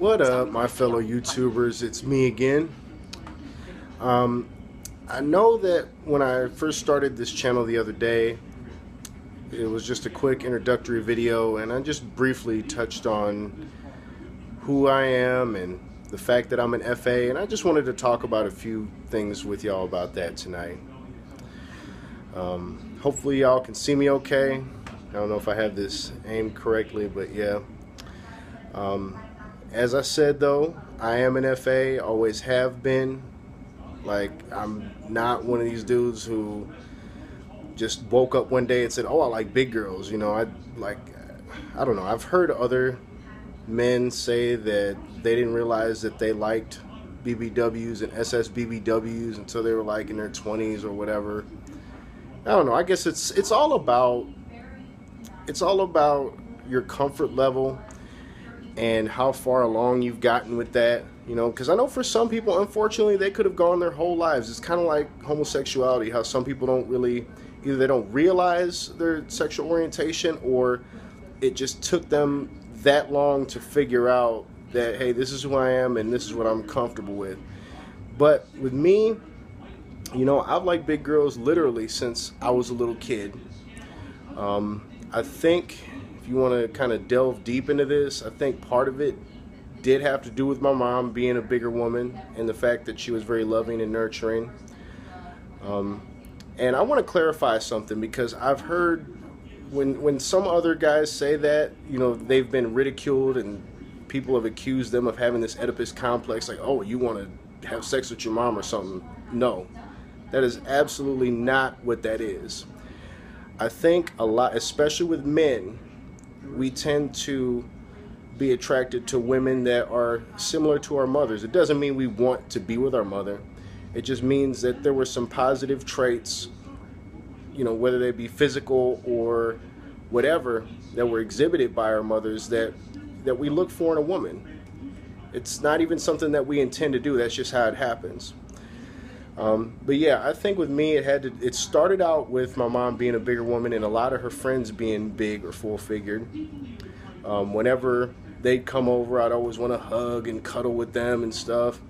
What up, my fellow YouTubers? It's me again. Um, I know that when I first started this channel the other day, it was just a quick introductory video, and I just briefly touched on who I am and the fact that I'm an FA, and I just wanted to talk about a few things with y'all about that tonight. Hopefully y'all can see me okay. I don't know if I have this aimed correctly, but yeah. As I said though, I am an FA, always have been. Like, I'm not one of these dudes who just woke up one day and said, oh, I like big girls. You know, I don't know. I've heard other men say that they didn't realize that they liked BBWs and SSBBWs until they were like in their 20s or whatever. I don't know. I guess it's all about your comfort level and how far along you've gotten with that, you know, because I know for some people, unfortunately, they could have gone their whole lives. It's kind of like homosexuality, how some people don't really, either they don't realize their sexual orientation, or it just took them that long to figure out that, hey, this is who I am and this is what I'm comfortable with. But with me, you know, I've liked big girls literally since I was a little kid. I think if you want to kind of delve deep into this, I think part of it did have to do with my mom being a bigger woman and the fact that she was very loving and nurturing. And I want to clarify something, because I've heard when some other guys say that, you know, they've been ridiculed and people have accused them of having this Oedipus complex, like, oh, you want to have sex with your mom or something. No, that is absolutely not what that is. I think a lot, especially with men, we tend to be attracted to women that are similar to our mothers. It doesn't mean we want to be with our mother. It just means that there were some positive traits, you know, whether they be physical or whatever, that were exhibited by our mothers that we look for in a woman. It's not even something that we intend to do. That's just how it happens. But yeah, I think with me, it started out with my mom being a bigger woman and a lot of her friends being big or full-figured. Whenever they'd come over, I'd always want to hug and cuddle with them and stuff.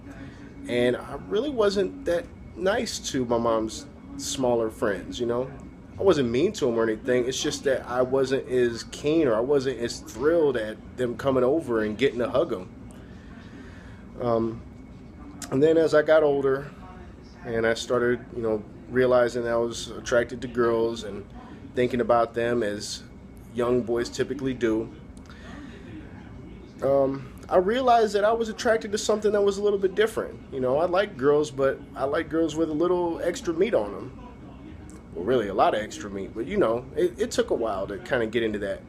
And I really wasn't that nice to my mom's smaller friends, you know. I wasn't mean to them or anything. It's just that I wasn't as keen, or I wasn't as thrilled at them coming over and getting to hug them. And then as I got older, and I started, you know, realizing I was attracted to girls and thinking about them as young boys typically do, I realized that I was attracted to something that was a little bit different. You know, I like girls, but I like girls with a little extra meat on them. Well, really a lot of extra meat, but you know, it took a while to kind of get into that.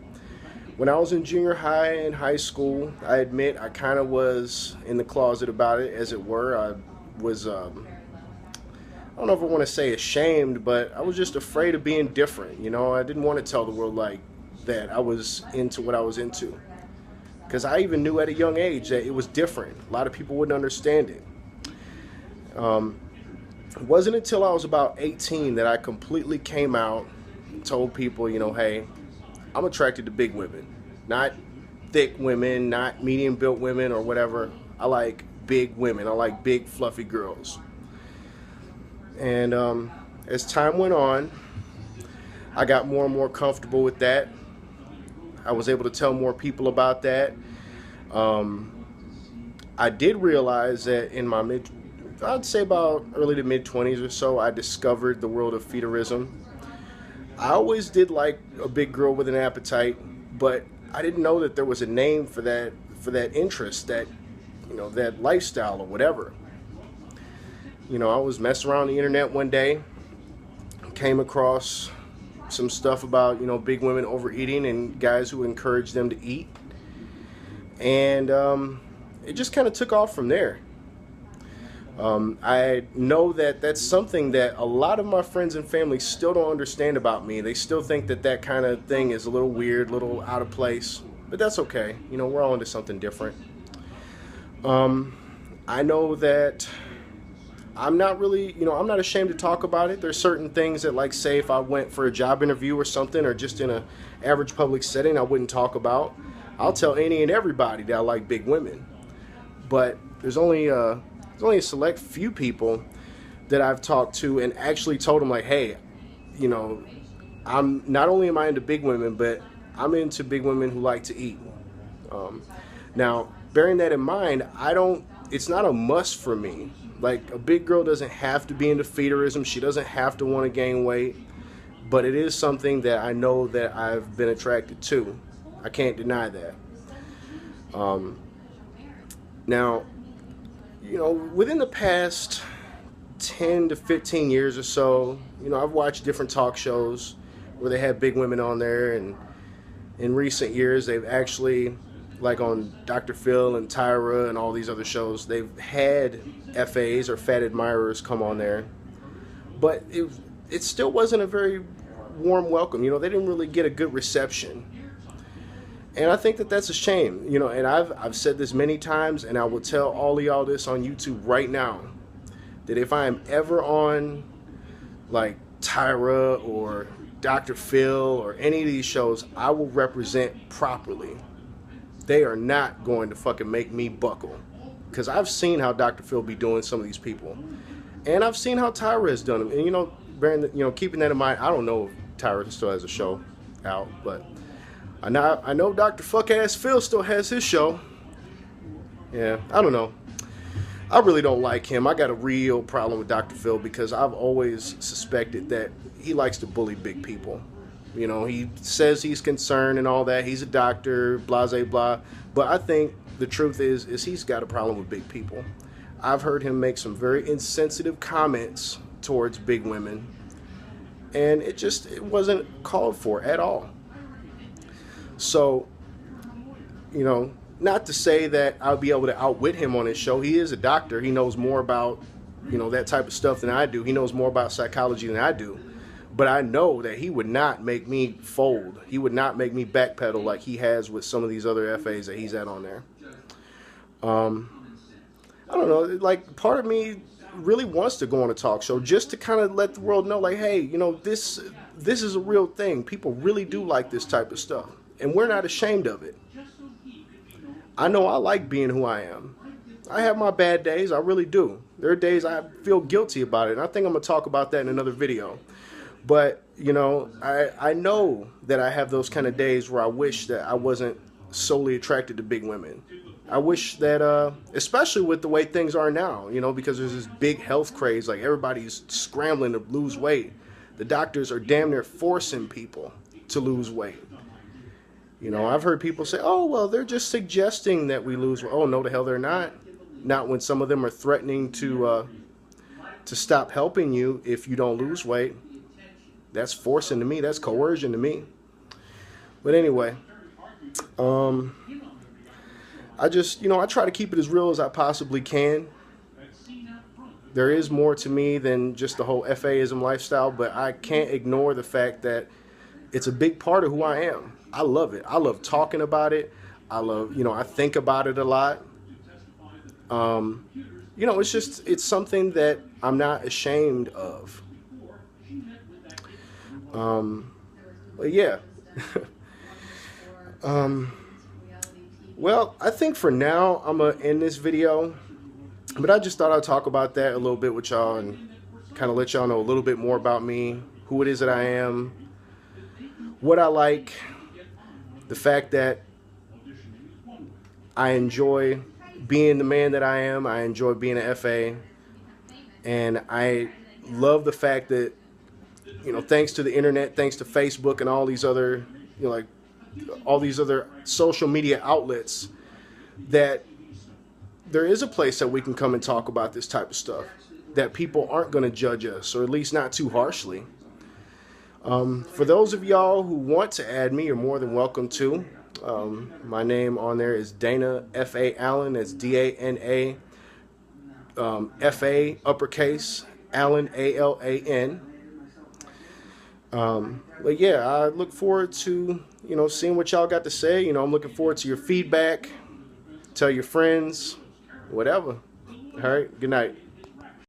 When I was in junior high and high school, I admit I kind of was in the closet about it, as it were. I was, I don't know if I want to say ashamed, but I was just afraid of being different. You know, I didn't want to tell the world like that I was into what I was into, because I even knew at a young age that it was different. A lot of people wouldn't understand it. It wasn't until I was about 18 that I completely came out and told people, you know, hey, I'm attracted to big women, not thick women, not medium-built women or whatever. I like big women. I like big, fluffy girls. And as time went on, I got more and more comfortable with that. I was able to tell more people about that. I did realize that in my I'd say about early to mid-20s or so, I discovered the world of feederism. I always did like a big girl with an appetite, but I didn't know that there was a name for that interest, that, you know, that lifestyle or whatever. You know, I was messing around the internet one day, came across some stuff about, you know, big women overeating and guys who encourage them to eat. And it just kind of took off from there. I know that that's something that a lot of my friends and family still don't understand about me. They still think that that kind of thing is a little weird, a little out of place. But that's okay. You know, we're all into something different. I know that I'm not really, you know, I'm not ashamed to talk about it. There's certain things that, like, say if I went for a job interview or something, or just in a average public setting, I wouldn't talk about. I'll tell any and everybody that I like big women. but there's only a select few people that I've talked to and actually told them like, hey, you know, I'm not only am I into big women, but I'm into big women who like to eat. Now, bearing that in mind, it's not a must for me. Like, a big girl doesn't have to be into feederism. She doesn't have to want to gain weight. But it is something that I know that I've been attracted to. I can't deny that. Now, you know, within the past 10 to 15 years or so, you know, I've watched different talk shows where they had big women on there, and in recent years they've actually, like on Dr. Phil and Tyra and all these other shows, they've had FAs or fat admirers come on there, but it still wasn't a very warm welcome. You know, they didn't really get a good reception, and I think that that's a shame. You know, and I've said this many times, and I will tell all of y'all this on YouTube right now, that if I am ever on like Tyra or Dr. Phil or any of these shows, I will represent properly. They are not going to fucking make me buckle, because I've seen how Dr. Phil be doing some of these people, and I've seen how Tyra has done them. And you know, keeping that in mind, I don't know if Tyra still has a show out, but I know Dr. Fuck Ass Phil still has his show. Yeah, I don't know. I really don't like him. I got a real problem with Dr. Phil because I've always suspected that he likes to bully big people. You know, he says he's concerned and all that. He's a doctor, blah, blah, blah. But I think the truth is he's got a problem with big people. I've heard him make some very insensitive comments towards big women, and it wasn't called for at all. So, you know, not to say that I'll be able to outwit him on his show. He is a doctor. He knows more about, you know, that type of stuff than I do. He knows more about psychology than I do. But I know that he would not make me fold. He would not make me backpedal like he has with some of these other FAs that he's at on there. I don't know. Like, part of me really wants to go on a talk show just to kind of let the world know, like, hey, you know, this is a real thing. People really do like this type of stuff, and we're not ashamed of it. I know I like being who I am. I have my bad days. I really do. There are days I feel guilty about it, and I think I'm going to talk about that in another video. But, you know, I know that I have those kind of days where I wish that I wasn't solely attracted to big women. I wish that, especially with the way things are now, you know, because there's this big health craze, like everybody's scrambling to lose weight. The doctors are damn near forcing people to lose weight. You know, I've heard people say, oh, well, they're just suggesting that we lose weight. Oh, no, the hell they're not. Not when some of them are threatening to stop helping you if you don't lose weight. That's forcing to me. That's coercion to me. But anyway, I just, you know, I try to keep it as real as I possibly can. There is more to me than just the whole FAism lifestyle, but I can't ignore the fact that it's a big part of who I am. I love it. I love talking about it. I love, you know, I think about it a lot. You know, it's something that I'm not ashamed of. But yeah. Well, I think for now I'm gonna end this video, but I just thought I'd talk about that a little bit with y'all and kind of let y'all know a little bit more about me, who it is that I am, what I like, the fact that I enjoy being the man that I am. I enjoy being an FA, and I love the fact that, you know, thanks to the internet, thanks to Facebook and all these other, you know, like all these other social media outlets, that there is a place that we can come and talk about this type of stuff, that people aren't going to judge us, or at least not too harshly. For those of y'all who want to add me, you're more than welcome to. My name on there is Dana F.A. Allen. That's D-A-N-A, F-A, uppercase, Allen, A-L-A-N. But yeah, I look forward to, you know, seeing what y'all got to say. You know, I'm looking forward to your feedback. Tell your friends, whatever. All right, good night.